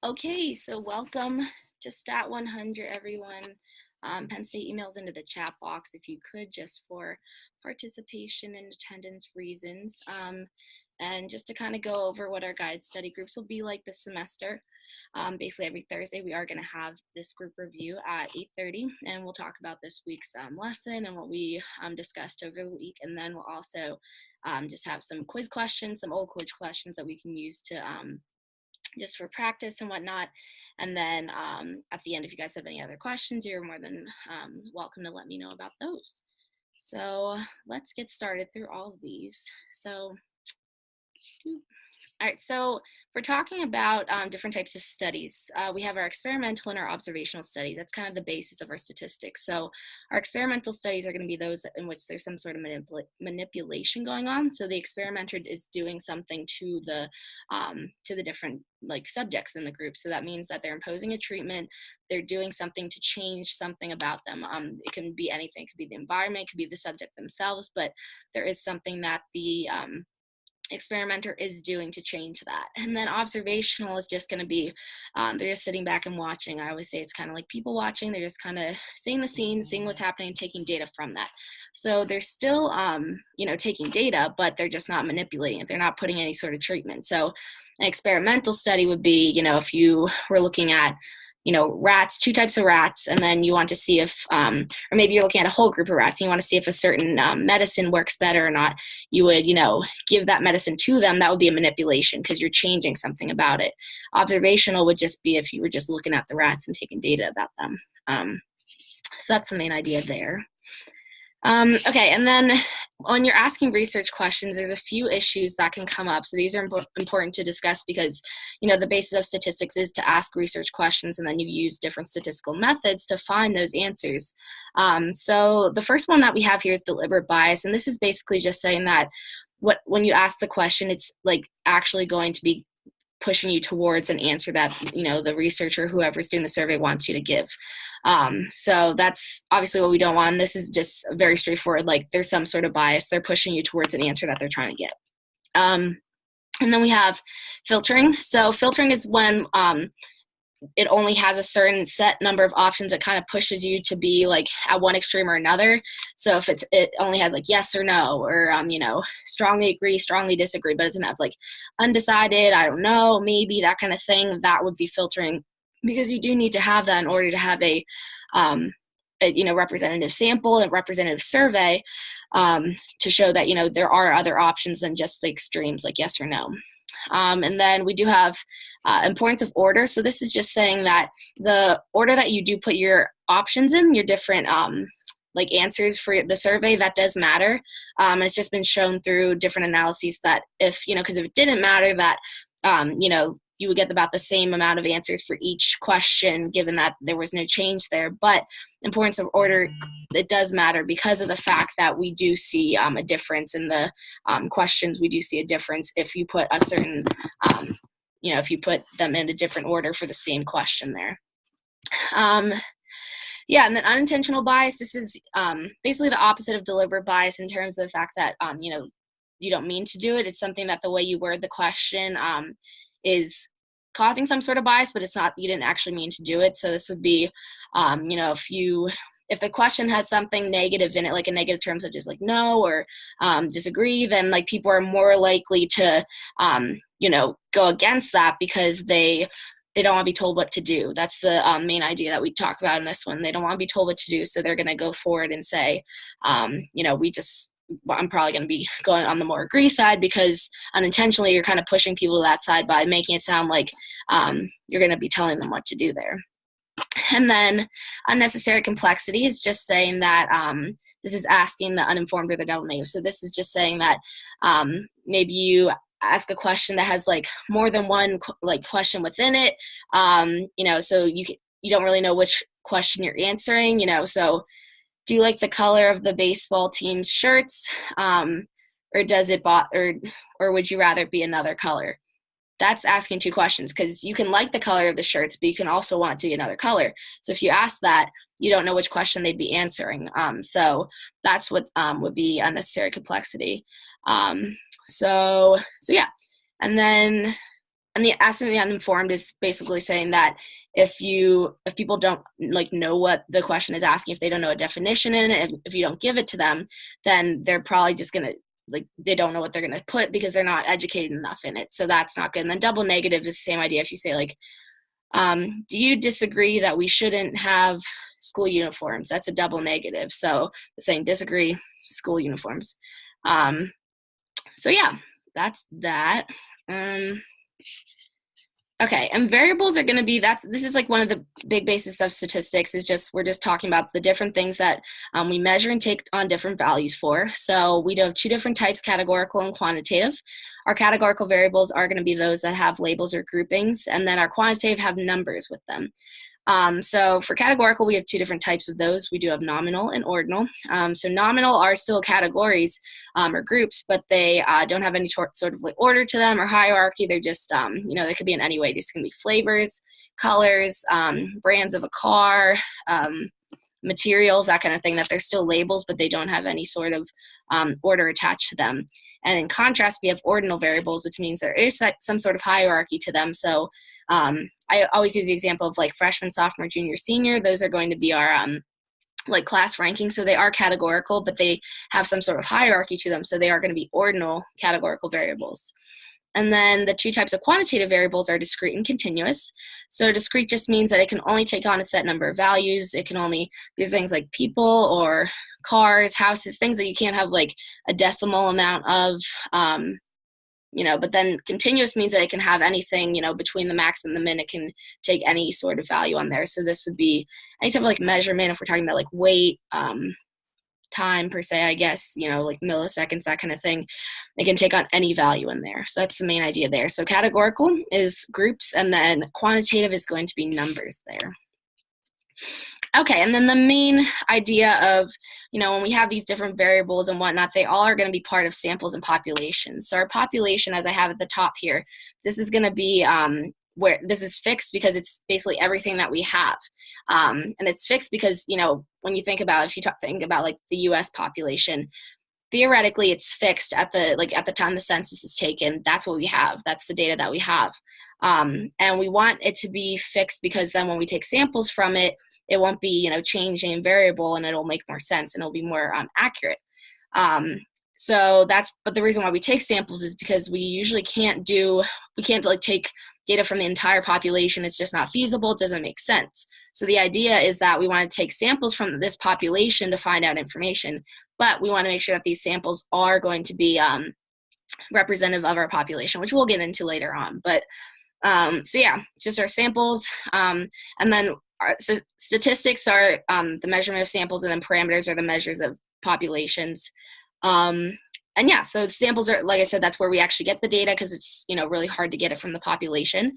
Okay, so welcome to Stat 100, everyone. Penn State emails into the chat box if you could, just for participation and attendance reasons. And just to kind of go over what our guide study groups will be like this semester. Basically, every Thursday we are going to have this group review at 8:30, and we'll talk about this week's lesson and what we discussed over the week. And then we'll also just have some quiz questions, some old quiz questions that we can use to just for practice and whatnot. And then at the end, if you guys have any other questions, you're more than welcome to let me know about those. So let's get started through all of these. So, all right, so we're talking about different types of studies. We have our experimental and our observational studies. That's kind of the basis of our statistics. So our experimental studies are going to be those in which there's some sort of manipulation going on. So the experimenter is doing something to the different subjects in the group. So that means that they're imposing a treatment. They're doing something to change something about them. It can be anything. It could be the environment. It could be the subject themselves. But there is something that the experimenter is doing to change that. And then observational is just going to be they're just sitting back and watching. I always say it's kind of like people watching. They're just kind of seeing the scene, seeing what's happening, and taking data from that. So they're still taking data, but they're just not manipulating it. They're not putting any sort of treatment. So an experimental study would be, if you were looking at rats, two types of rats, and then you want to see if, or maybe you're looking at a whole group of rats, and you want to see if a certain medicine works better or not, you would, give that medicine to them. That would be a manipulation because you're changing something about it. Observational would just be if you were just looking at the rats and taking data about them. So that's the main idea there. Okay, and then when you're asking research questions, there's a few issues that can come up. So these are important to discuss because, the basis of statistics is to ask research questions, and then you use different statistical methods to find those answers. So the first one that we have here is deliberate bias, and this is basically just saying that when you ask the question, it's actually going to be pushing you towards an answer that the researcher, whoever's doing the survey, wants you to give. So that's obviously what we don't want. This is just very straightforward. There's some sort of bias. They're pushing you towards an answer that they're trying to get. And then we have filtering. So filtering is when it only has a certain set number of options. It kind of pushes you to be at one extreme or another. So if it only has yes or no, or strongly agree, strongly disagree, but it doesn't have undecided, I don't know, maybe, that kind of thing, that would be filtering, because you do need to have that in order to have a representative sample and representative survey to show that there are other options than just the extremes, yes or no. And then we do have importance of order. So this is just saying that the order that you do put your options in, your different answers for the survey, that does matter. It's just been shown through different analyses that because if it didn't matter, that you would get about the same amount of answers for each question, given that there was no change there. But importance of order, it does matter because of the fact that we do see a difference in the questions. We do see a difference if you put a certain, if you put them in a different order for the same question there. Yeah, and then unintentional bias, this is basically the opposite of deliberate bias in terms of the fact that, you don't mean to do it. It's something that the way you word the question is causing some sort of bias, but it's not, you didn't actually mean to do it. So this would be, if the question has something negative in it, like a negative term such as no or disagree, then people are more likely to, go against that because they don't want to be told what to do. That's the main idea that we talk about in this one. They don't want to be told what to do, so they're going to go forward and say, I'm probably going to be going on the more agree side, because unintentionally you're kind of pushing people to that side by making it sound like you're going to be telling them what to do there. And then unnecessary complexity is just saying that this is asking the uninformed or the double negative. So this is just saying that maybe you ask a question that has more than one question within it, so you don't really know which question you're answering, so do you like the color of the baseball team's shirts, or does it or would you rather it be another color? That's asking two questions, because you can like the color of the shirts, but you can also want it to be another color. So if you ask that, you don't know which question they'd be answering. So that's what would be unnecessary complexity. So yeah. And then And the asking the uninformed is basically saying that if people don't like know what the question is asking, if they don't know a definition in it, if you don't give it to them, then they're probably just gonna like they don't know what they're gonna put because they're not educated enough in it. So that's not good. And then double negative is the same idea. If you say like, do you disagree that we shouldn't have school uniforms? That's a double negative. So saying disagree, school uniforms. So yeah, that's that. Okay, and variables are going to be this is like one of the big basis of statistics is just we're just talking about the different things that we measure and take on different values for. So we do have two different types, categorical and quantitative. Our categorical variables are going to be those that have labels or groupings, and then our quantitative have numbers with them. So for categorical, we have two different types of those. We do have nominal and ordinal. So nominal are still categories or groups, but they don't have any sort of like order to them or hierarchy. They're just, they could be in any way. These can be flavors, colors, brands of a car, materials, that kind of thing, that they're still labels, but they don't have any sort of order attached to them. And in contrast, we have ordinal variables, which means there is some sort of hierarchy to them. So I always use the example of like freshman, sophomore, junior, senior. Those are going to be our like class ranking. So they are categorical, but they have some sort of hierarchy to them. So they are going to be ordinal categorical variables. And then the two types of quantitative variables are discrete and continuous. So discrete just means that it can only take on a set number of values. It can only do things like people or cars, houses, things that you can't have like a decimal amount of, but then continuous means that it can have anything, between the max and the min. It can take any sort of value on there. So this would be any type of like measurement if we're talking about like weight, time per se, I guess, like milliseconds, that kind of thing. They can take on any value in there. So that's the main idea there. So categorical is groups, and then quantitative is going to be numbers there. Okay, and then the main idea of, when we have these different variables and whatnot, they all are going to be part of samples and populations. So our population, as I have at the top here, this is going to be where this is fixed because it's basically everything that we have. And it's fixed because, when you think about, if you think about like the US population, theoretically it's fixed at the time the census is taken. That's what we have. That's the data that we have. And we want it to be fixed because then when we take samples from it, it won't be, changing and variable, and it'll make more sense and it'll be more accurate. But the reason why we take samples is because we usually can't like take data from the entire population. It's just not feasible. It doesn't make sense. So the idea is that we want to take samples from this population to find out information, but we want to make sure that these samples are going to be representative of our population, which we'll get into later on. But so yeah, just our samples. And then so statistics are the measurement of samples, and then parameters are the measures of populations. And yeah, so samples are, like I said, that's where we actually get the data because it's, really hard to get it from the population.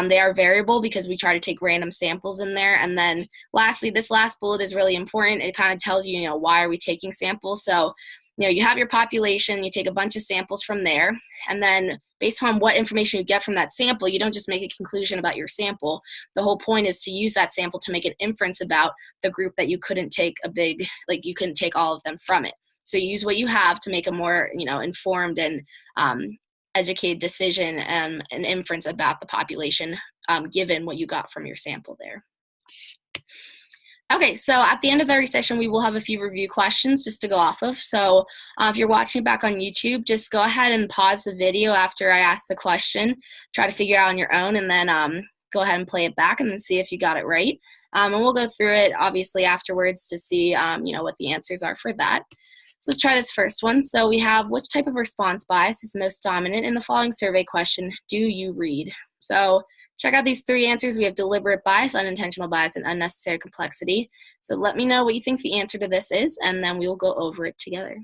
They are variable because we try to take random samples in there. And then lastly, this last bullet is really important. It kind of tells you, why are we taking samples? So, you have your population, you take a bunch of samples from there, and then based on what information you get from that sample, you don't just make a conclusion about your sample. The whole point is to use that sample to make an inference about the group that you couldn't take you couldn't take all of them from it. So you use what you have to make a more, informed and educated decision and an inference about the population, given what you got from your sample there. Okay, so at the end of every session, we will have a few review questions just to go off of. So if you're watching back on YouTube, just go ahead and pause the video after I ask the question, try to figure it out on your own, and then go ahead and play it back and then see if you got it right. And we'll go through it, obviously, afterwards to see, what the answers are for that. So let's try this first one. So we have, which type of response bias is most dominant in the following survey question? Do you read? So check out these three answers. We have deliberate bias, unintentional bias, and unnecessary complexity. So let me know what you think the answer to this is, and then we will go over it together.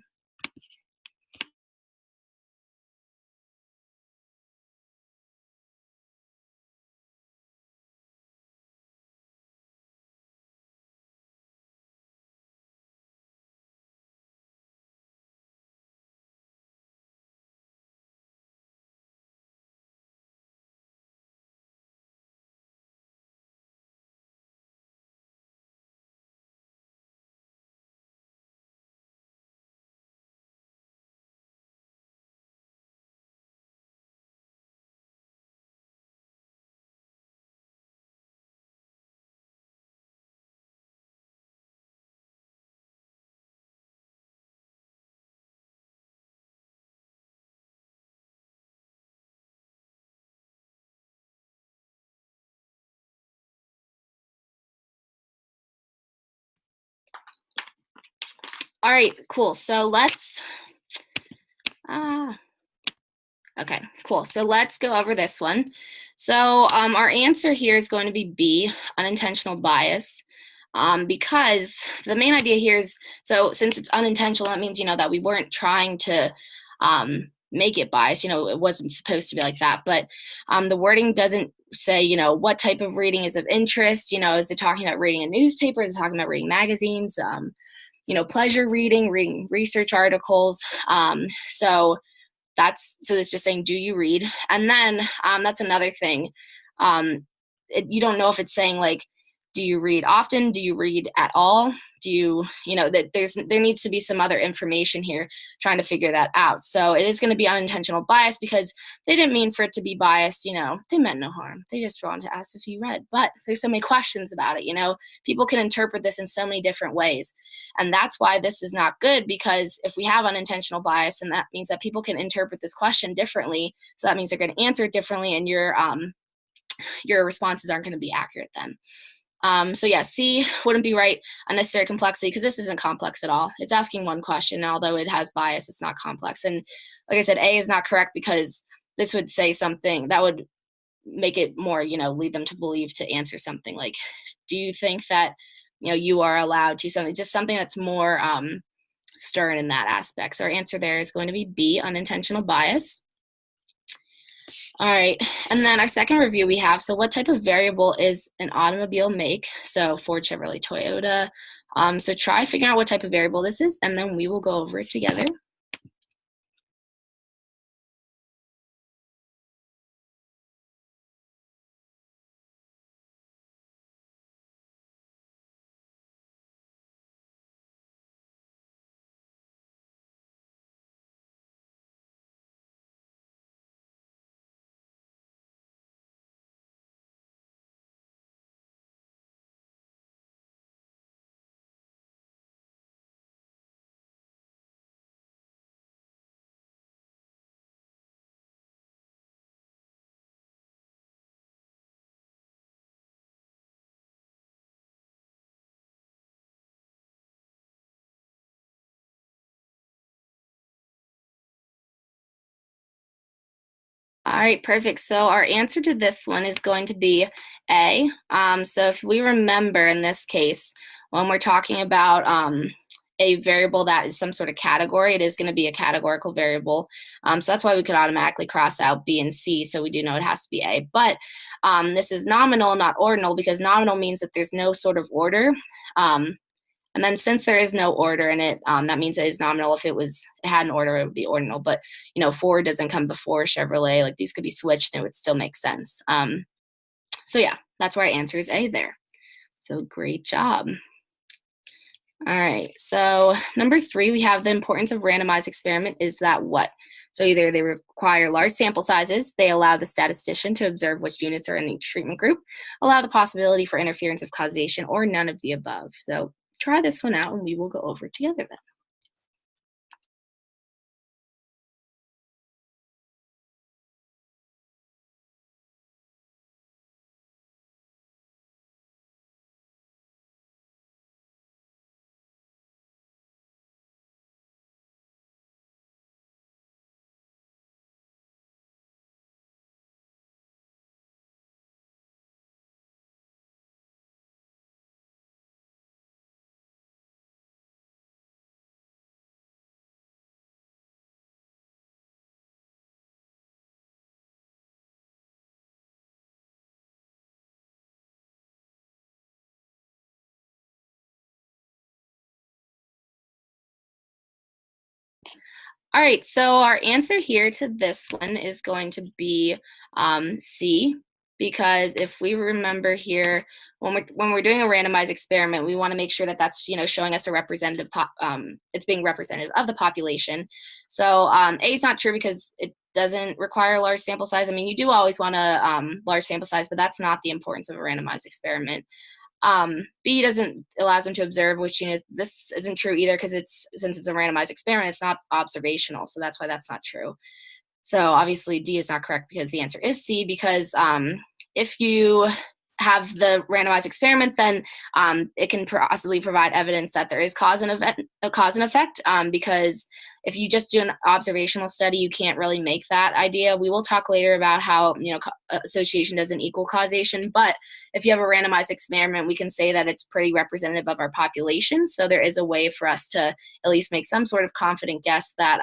All right, cool. So let's, okay, cool. So let's go over this one. So our answer here is going to be B, unintentional bias. Because the main idea here is, so since it's unintentional, that means, that we weren't trying to make it biased, it wasn't supposed to be like that, but the wording doesn't say, what type of reading is of interest, is it talking about reading a newspaper, is it talking about reading magazines, pleasure reading, reading research articles, so it's just saying, do you read? And then that's another thing. You don't know if it's saying like, do you read often? Do you read at all? Do you, that there needs to be some other information here trying to figure that out. So it is going to be unintentional bias because they didn't mean for it to be biased. They meant no harm. They just wanted to ask if you read, but there's so many questions about it. People can interpret this in so many different ways. And that's why this is not good, because if we have unintentional bias, and that means that people can interpret this question differently. So that means they're going to answer it differently, and your responses aren't going to be accurate then. So yeah, C wouldn't be right. Unnecessary complexity, because this isn't complex at all. It's asking one question, although it has bias, it's not complex. And like I said, A is not correct because this would say something that would make it more, lead them to believe to answer something like, do you think that, you are allowed to, something, just something that's more stern in that aspect. So our answer there is going to be B, unintentional bias. All right, and then our second review we have, so what type of variable is an automobile make? So Ford, Chevrolet, Toyota. So try figuring out what type of variable this is, and then we will go over it together. All right, perfect. So our answer to this one is going to be A. So if we remember in this case, when we're talking about a variable that is some sort of category, it is going to be a categorical variable. So that's why we could automatically cross out B and C. So we do know it has to be A. But this is nominal, not ordinal, because nominal means that there's no sort of order. And then since there is no order in it, that means it is nominal. If it had an order, it would be ordinal. But, Ford doesn't come before Chevrolet. Like, these could be switched and it would still make sense. So yeah, that's why our answer is A there. So great job. All right, so number 3, we have the importance of randomized experiment is that what? So either they require large sample sizes, they allow the statistician to observe which units are in each treatment group, allow the possibility for interference of causation, or none of the above. So try this one out and we will go over it together then. All right, so our answer here to this one is going to be C, because if we remember here, when we're doing a randomized experiment, we want to make sure that that's showing us a representative it's being representative of the population. So A is not true because it doesn't require a large sample size. I mean, you do always want a large sample size, but that's not the importance of a randomized experiment. B doesn't allows them to observe, which this isn't true either because since it's a randomized experiment, it's not observational, so that's why that's not true. So obviously D is not correct because the answer is C, because if you have the randomized experiment, then it can possibly provide evidence that there is cause and effect. Because if you just do an observational study, you can't really make that idea. We will talk later about how association doesn't equal causation, but if you have a randomized experiment, we can say that it's pretty representative of our population. So there is a way for us to at least make some sort of confident guess that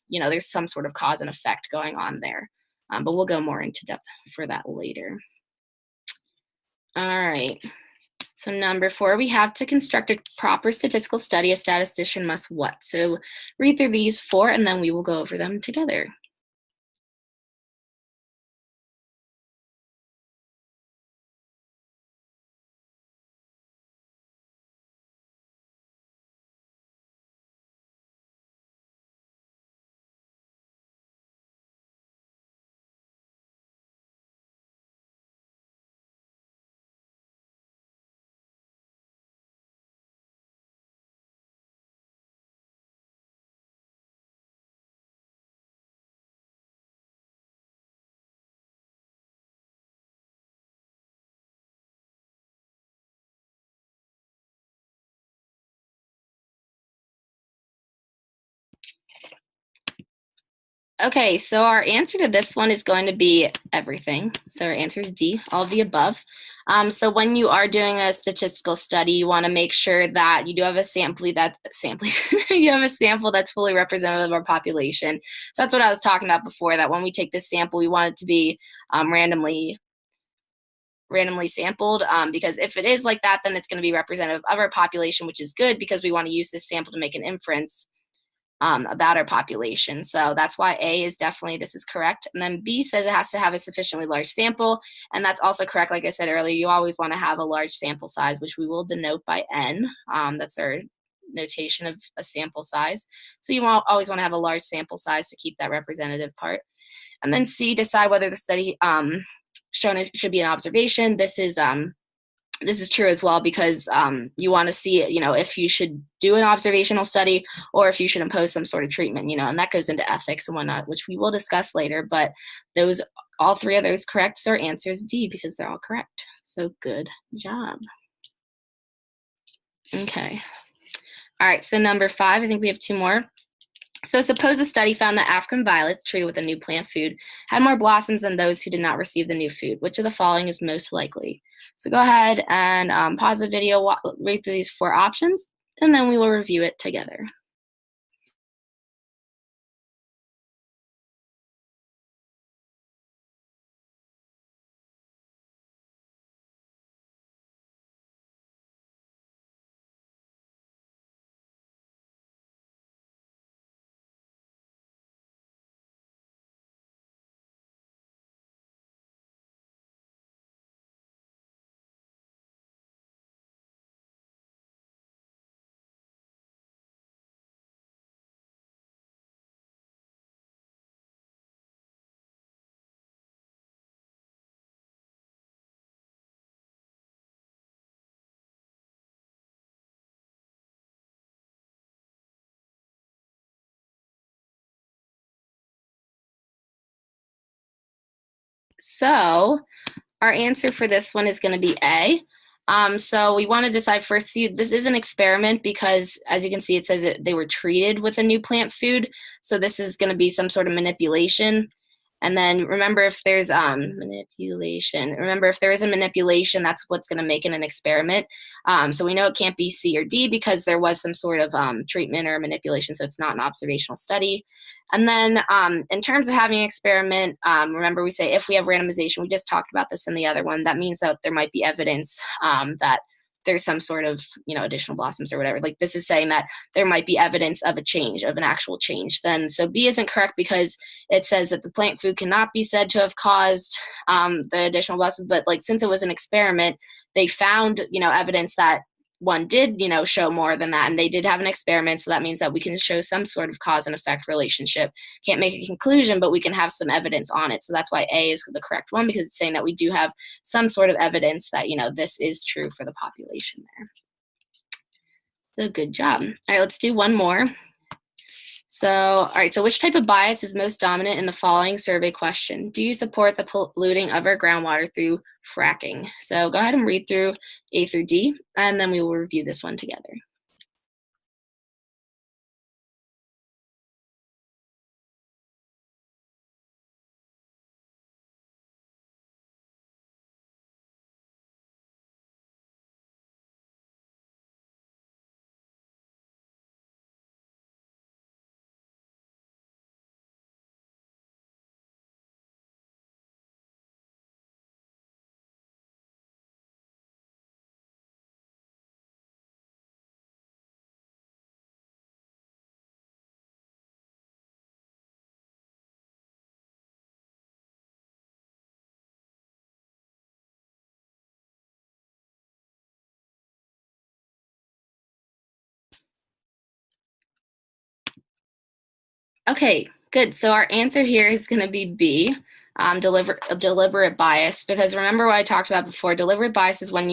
there's some sort of cause and effect going on there. But we'll go more into depth for that later. All right. So number 4, we have to construct a proper statistical study. A statistician must what? So read through these 4 and then we will go over them together. Okay, so our answer to this one is going to be everything. So our answer is D, all of the above. So when you are doing a statistical study, you want to make sure that you do have a sample you have a sample that's fully representative of our population. So that's what I was talking about before, that when we take this sample, we want it to be randomly sampled, because if it is like that, then it's going to be representative of our population, which is good because we want to use this sample to make an inference about our population. So that's why A is definitely, this is correct. And then B says it has to have a sufficiently large sample. And that's also correct. Like I said earlier, you always want to have a large sample size, which we will denote by N. That's our notation of a sample size. So you always want to have a large sample size to keep that representative part. And then C, decide whether the study shown should be an observation. This is true as well, because you want to see, if you should do an observational study or if you should impose some sort of treatment, and that goes into ethics and whatnot, which we will discuss later. But all 3 of those correct. So our answer is D because they're all correct. So good job. Okay. All right. So number 5, I think we have 2 more. So suppose a study found that African violets treated with a new plant food had more blossoms than those who did not receive the new food. Which of the following is most likely? So go ahead and pause the video, read through these 4 options, and then we will review it together. So our answer for this one is going to be A. So we want to decide first, see, this is an experiment because, as you can see, it says that they were treated with a new plant food. So this is going to be some sort of manipulation. And then remember, if there's manipulation, remember if there is a manipulation, that's what's going to make it an experiment. So we know it can't be C or D because there was some sort of treatment or manipulation, so it's not an observational study. And then in terms of having an experiment, remember we say if we have randomization, we just talked about this in the other one, that means that there might be evidence that there's some sort of, additional blossoms or whatever. Like this is saying that there might be evidence of a change, of an actual change. Then so B isn't correct because it says that the plant food cannot be said to have caused the additional blossoms. But like since it was an experiment, they found, evidence that one did, show more than that. And they did have an experiment. So that means that we can show some sort of cause and effect relationship. Can't make a conclusion, but we can have some evidence on it. So that's why A is the correct one, because it's saying that we do have some sort of evidence that, this is true for the population there. So good job. All right, let's do one more. So, all right, so which type of bias is most dominant in the following survey question? Do you support the polluting of our groundwater through fracking? So go ahead and read through A through D, and then we will review this one together. Okay, good. So our answer here is going to be B, deliberate bias. Because remember what I talked about before, deliberate bias is when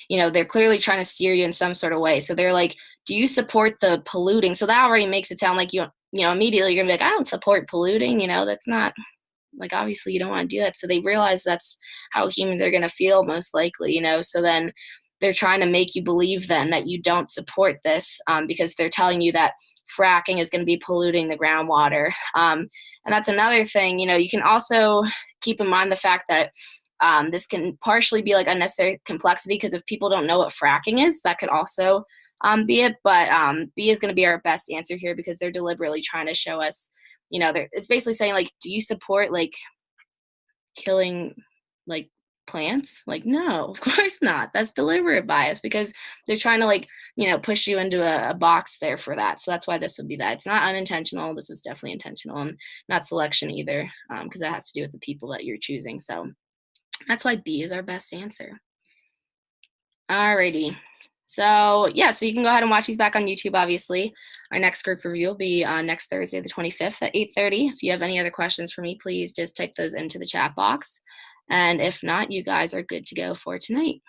they're clearly trying to steer you in some sort of way. So they're like, do you support the polluting? So that already makes it sound like immediately you're gonna be like, I don't support polluting. That's not like, obviously you don't want to do that. So they realize that's how humans are going to feel most likely. So then they're trying to make you believe then that you don't support this, because they're telling you that fracking is going to be polluting the groundwater. And that's another thing. You can also keep in mind the fact that this can partially be like unnecessary complexity, because if people don't know what fracking is, that could also be it. But B is going to be our best answer here, because they're deliberately trying to show us, it's basically saying, like, do you support like killing like plants? Like, no, of course not. That's deliberate bias, because they're trying to like, push you into a box there for that. So that's why this would be that. It's not unintentional. This was definitely intentional, and not selection either, because that has to do with the people that you're choosing. So that's why B is our best answer. Alrighty. So yeah, so you can go ahead and watch these back on YouTube, obviously. Our next group review will be next Thursday, the 25th at 8:30. If you have any other questions for me, please just type those into the chat box. And if not, you guys are good to go for tonight.